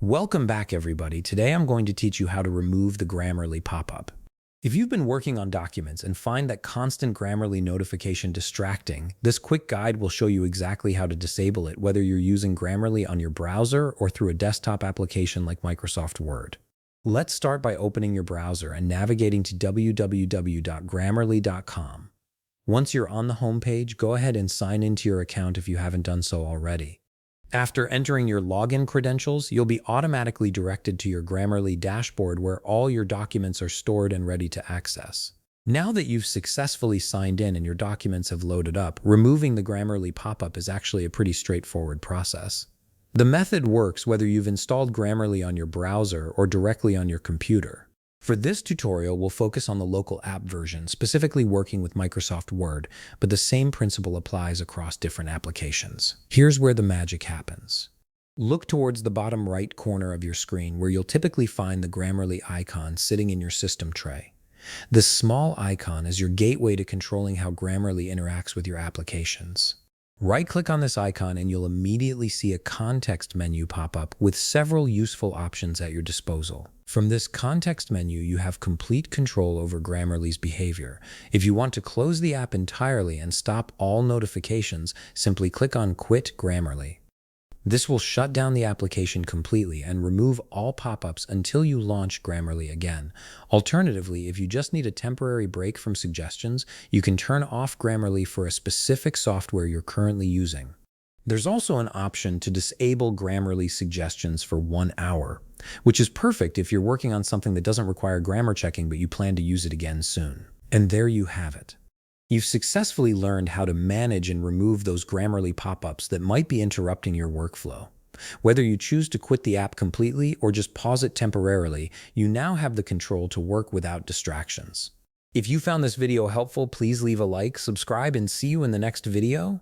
Welcome back, everybody. Today I'm going to teach you how to remove the Grammarly pop-up. If you've been working on documents and find that constant Grammarly notification distracting, this quick guide will show you exactly how to disable it, whether you're using Grammarly on your browser or through a desktop application like Microsoft Word. Let's start by opening your browser and navigating to www.grammarly.com. Once you're on the home page, go ahead and sign into your account if you haven't done so already. After entering your login credentials, you'll be automatically directed to your Grammarly dashboard where all your documents are stored and ready to access. Now that you've successfully signed in and your documents have loaded up, removing the Grammarly pop-up is actually a pretty straightforward process. The method works whether you've installed Grammarly on your browser or directly on your computer. For this tutorial, we'll focus on the local app version, specifically working with Microsoft Word, but the same principle applies across different applications. Here's where the magic happens. Look towards the bottom right corner of your screen where you'll typically find the Grammarly icon sitting in your system tray. This small icon is your gateway to controlling how Grammarly interacts with your applications. Right-click on this icon and you'll immediately see a context menu pop up with several useful options at your disposal. From this context menu, you have complete control over Grammarly's behavior. If you want to close the app entirely and stop all notifications, simply click on Quit Grammarly. This will shut down the application completely and remove all pop-ups until you launch Grammarly again. Alternatively, if you just need a temporary break from suggestions, you can turn off Grammarly for a specific software you're currently using. There's also an option to disable Grammarly suggestions for 1 hour, which is perfect if you're working on something that doesn't require grammar checking but you plan to use it again soon. And there you have it. You've successfully learned how to manage and remove those Grammarly pop-ups that might be interrupting your workflow. Whether you choose to quit the app completely or just pause it temporarily, you now have the control to work without distractions. If you found this video helpful, please leave a like, subscribe, and see you in the next video.